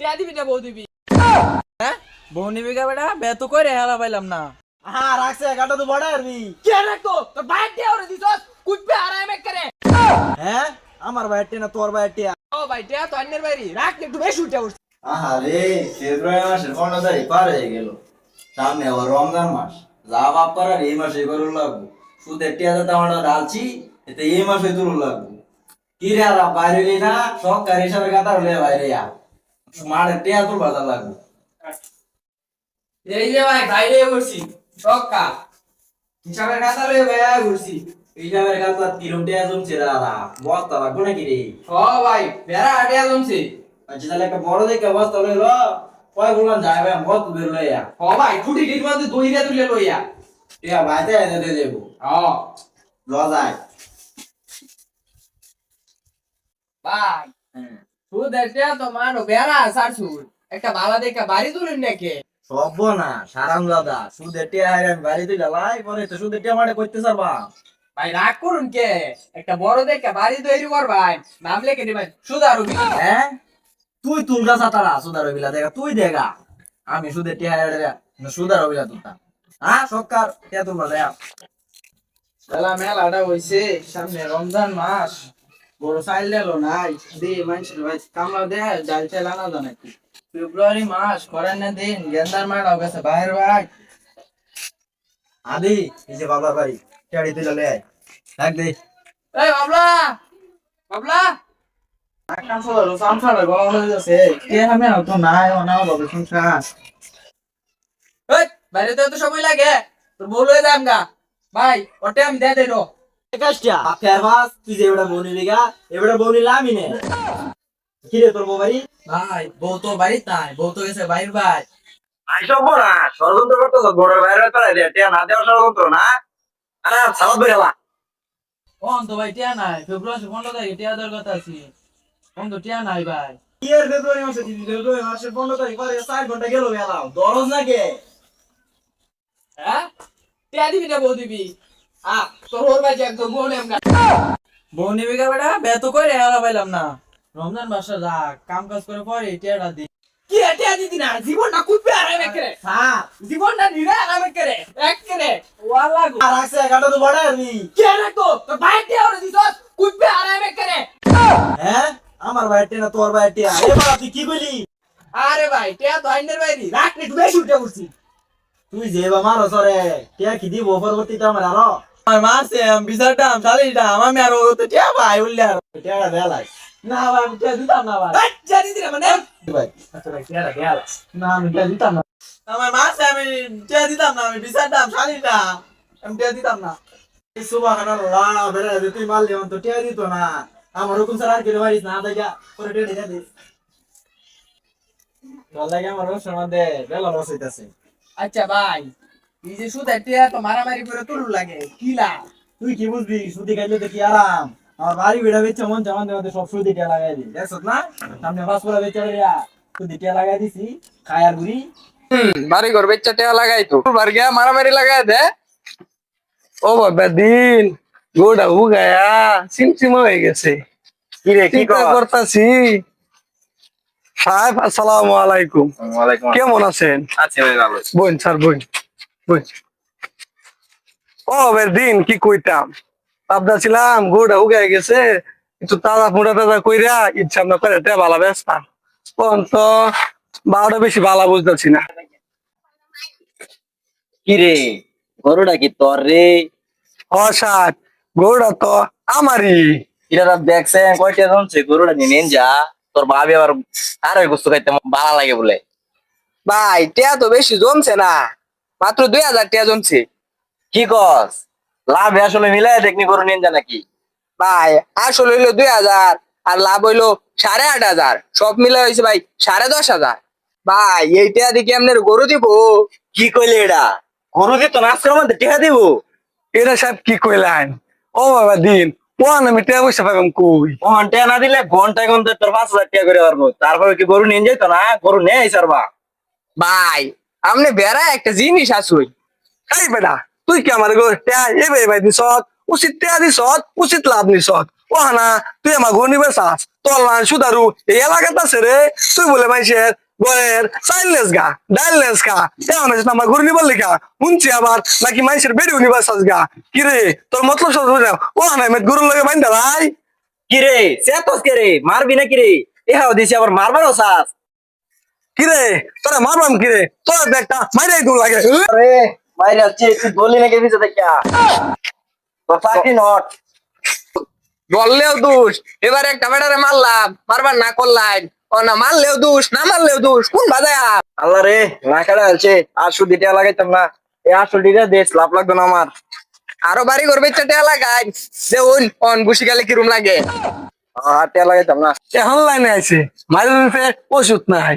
টিয়া দিবি না বউ দিবি? হ্যাঁ বউ নিবি কা বেটা বে তো কই রে হালা পাইলাম না। হ্যাঁ রাখছে গাটা তো বড় আরবি। কে রাখতো তোর বাইক টিয়া ওরে দিছস কুইপে আরামে করে। হ্যাঁ আমার বাইটি না তোর বাইটি। ও ভাই টিয়া তো অন্যের বাড়ি রাখ একটু বেশি উঠে উঠছে। আরে ফেব্রুয়ারি মাসের 15 তারিখ পার হয়ে গেল, সামনে আবার রমজান মাস। যা বাপ করার এই মাসে করুন লাগবো। সুদের টিয়াতে আমরা ডালছি, এতে এই মাসে তুলুন লাগবো। কি রে আর বাইরে এলি না, সরকার হিসাবে কথা হলে বাইরে মাঠের টিয়া তুল বাজার লাগবো। এই যে ভাই বাইরে বসছি সক্কা হিসাবের কথা লয়ে ভাইয়া বসছি। হিসাবের কথা কিরম টিয়া জমছে দাদা, বস্তা লাগবো নাকি রে? ও ভাই বেড়া আটিয়া জমছে। আচ্ছা তাহলে একটা বড় দেখে বস্তা লইল, কয় বললাম যাই ভাই বস্ত বের লইয়া ও ভাই খুঁটি টির মধ্যে দইরা তুলে লইয়া। টিয়া বাইতে দিয়ে দেবো। ও ল যায় ভাই সুদের টিয়া তো মানো বেড়া সারছুর একটা ভালো দেখে বাড়ি তুলেন নাকি? সব না সারাম দাদা, সুদের টিয়া হাইরান বাড়ি তুই লাই পরে তো সুদের টিয়া মাঠে করতে চারবা। ভাই রাগ করুন কে একটা বড় দেখে বাড়ি তৈরি করবাই নাম লিখে দিবেন সুদারুবি। হ্যাঁ তুই তুলগা সাতারা সুদার অবিলা দেখা, তুই দেখা আমি সুদের টিয়া হাইরান সুদার অবিলা তুলতাম। হ্যাঁ সরকার টিয়া তুলবা দেয়া বেলা মেলাটা হইছে, সামনে রমজান মাস, বড় চাইল দিল নাই দি মানুষের ভাই কামলা দেয় ডাল চাল আনা যায় নাকি। ফেব্রুয়ারি মাস করেন না দিন গেন্দার মারাও গেছে বাইরের ভাই। আদি এই যে বাবার বাড়ি টিয়াড়ি তুই লে আয় দেখ দে। এই বাবলা বাবলা কাম চলো সামসারে গরম হয়ে যাচ্ছে কে আমি তো নাই অনাও বাবু সংসার। এই বাইরে তো এত সময় লাগে তোর বউ লয়ে যাম গা ভাই ওটা আমি দিয়ে দেবো। কাজটা ফের বাস তুই যে এবারে বনি লিগা এবারে বনি লামি নে। কি রে তোর বউ বাড়ি? ভাই বউ তো বাড়িতে নাই, বউ তো গেছে বাইর ভাই। আইসব না ষড়যন্ত্র করতেছ, বড় বাইরে তোরা টিয়া না দেওয়া ষড়যন্ত্র না। আরে সালাদ বেরালা কোন তো ভাই টিয়া নাই, ফেব্রুয়ারি 15 তারিখে টিয়া দেওয়ার কথা আছে, কোন তো টিয়া নাই ভাই। কি এর ফেব্রুয়ারি মাসে দিদি ফেব্রুয়ারি মাসের 15 তারিখ পরে 4 ঘন্টা গেল গেলাম দরজ না কে? হ্যাঁ টিয়া দিবি না বউ দিবি? তোর ওর ভাই একদম বউ নেম গা। বউ নিবি কা বেটা বে তো কই রে হালা পাইলাম না। রমজান মাসে যা কাম কাজ করে পরে টিয়াটা দি। কি টিয়া দিদি না জীবন না কুইপে আরামে করে। হ্যাঁ জীবন না নিরে আরামে করে এক করে ওয়ালা গো আর আছে গাটা তো বড় আরবি। কে রাখতো তোর বাইক টিয়া ওরে দিছস কুইপে আরামে করে। হ্যাঁ আমার বাইটি না তোর বাইটি, এ বাবা তুই কি কইলি? আরে ভাই টিয়া তো অন্যের বাড়ি রাখ একটু বেশি উঠে উঠছি। তুই যে বা মারো সরে টিয়া কি দিব পরবর্তীতে আমার আরো আমার মারছে বিচারটাম শালিটা আমি আর ও তো টিয়া ভাই উল্লে আর টিয়াটা দেলাই না ভাই আমি টিয়া দিতাম না ভাই। এই টিয়া দিদি না মানে ভাই। আচ্ছা ভাই টিয়াটা দেয়াল না আমি টিয়া দিতাম না। আমার মারছে আমি টিয়া দিতাম না, আমি বিচারটাম শালিটা আমি টিয়া দিতাম না। সুবহানাল্লাহ বেটা যে তুই মারলি অন্ত টিয়া দিত না, আমার হুকুম ছাড়া আর কেউ মারিস না দেখা পরে টিয়া দিয়ে দিস। তোর লাগে আমার রোজ মধ্যে বেলা লস হইতাছে। আচ্ছা ভাই এই যে সুদের টিয়া তো মারামারি করে তুলু লাগে কিলা। তুই কি বুঝবি সুদি খাইলে তো কি আরাম, আমার বাড়ি বেড়া বেচে মন চামান দেওয়াতে সব সুদি টিয়া লাগাই দিই দেখছ না, সামনে বাস করে বেচে সুদি টিয়া লাগাই দিছি খাই আর ঘুরি। বাড়ি ঘর বেচা টেয়া লাগাই তো বার গিয়া মারামারি লাগাই দে। ও বাবা দিন গোড়া উগায়া সিমসিমা হয়ে গেছে। কি রে কি চিন্তা করতাছি। সাহেব আসসালামু আলাইকুম। কেমন আছেন? আছে ভাই ভালো। বোন স্যার বোন বোন ও বের দিন কি কইতাম ভাবনা ছিলাম গোড়া উগায় গেছে একটু তাজা মোটা তাজা কইরা ইচ্ছা না করে টেয়া ভালো ব্যস্ত কোন তো বারোটা বেশি ভালো বুঝতেছি না। কি রে গরুটা কি তোর রে? অসাদ গরুটা তো আমারই। এটা দেখছেন কয়টা জমছে গরুটা নিয়ে নেন যা, তোর ভাবি আবার আর ওই বস্তু খাইতে ভালো লাগে বলে। ভাই টিয়া তো বেশি জমছে না, মাত্র 2000 টিয়া জমছে। কি কস লাভ আসলে মিলাই দেখনি গরু নিন যা নাকি? ভাই আসল হইলো 2000 আর লাভ হইলো 8500, সব মিলে হয়েছে ভাই 10500। ভাই এই টিয়া দিয়ে কেমনের গরু দিব? কি কইলে এটা গরু দিত না আজকের মধ্যে টিহা দিব? এরা সব কি কইলেন? ও বাবা দিন কোন আমি টিয়া পয়সা পাইবাম কই? ঘন্টা না দিলে ঘন্টায় ঘন্টায় তোর 5000 টাকা করে পারবো, তারপরে কি গরু নিয়ে যাইতো না? গরু নেই সারবা। ভাই আমনে বেড়া একটা জিনিস আসুই। এই বেটা তুই কি আমার গো টিয়া এ ভাই দিছ উচিত টিয়া দিছ উচিত লাভ নিছ ও না তুই আমার ঘর নিবে চাস তোর না সুদারু এই এলাকাতে আছে রে তুই বলে মাইসের বয়ের চাইলেস গা ডাইলেস গা এমন আছে আমার ঘর নিবার লেখা শুনছি আবার নাকি মাইসের বেডিও নিবার চাস গা কিরে তোর মতলব সব বুঝা ও না মেট গরুর লগে বাইন্দা ভাই কিরে চেতস কে রে মারবি না কিরে এহাও দিছি আবার মারবারও চাস কিরে তোরা মারবাম কিরে তোর একটা মাইরাই দূর লাগে আরে বাইরে আসছে তুই বললি নাকি পিছে দেখা তোর চাকরি নট বললেও দোষ এবার একটা বেটারে মারলাম মারবার না করলাম ও না মারলেও দোষ না মারলেও দোষ কোন বাজায়া আল্লাহ রে না কাটা আছে আর শুধু টিয়া লাগাইতাম না এই 800 টাকা দেশ লাভ লাগতো না আমার আরো বাড়ি করবে চাটে লাগাই যে অন বসে গেলে কিরম লাগে আর টিয়া লাগাইতাম না এখন লাইনে আছে মাইরের ওষুধ নাই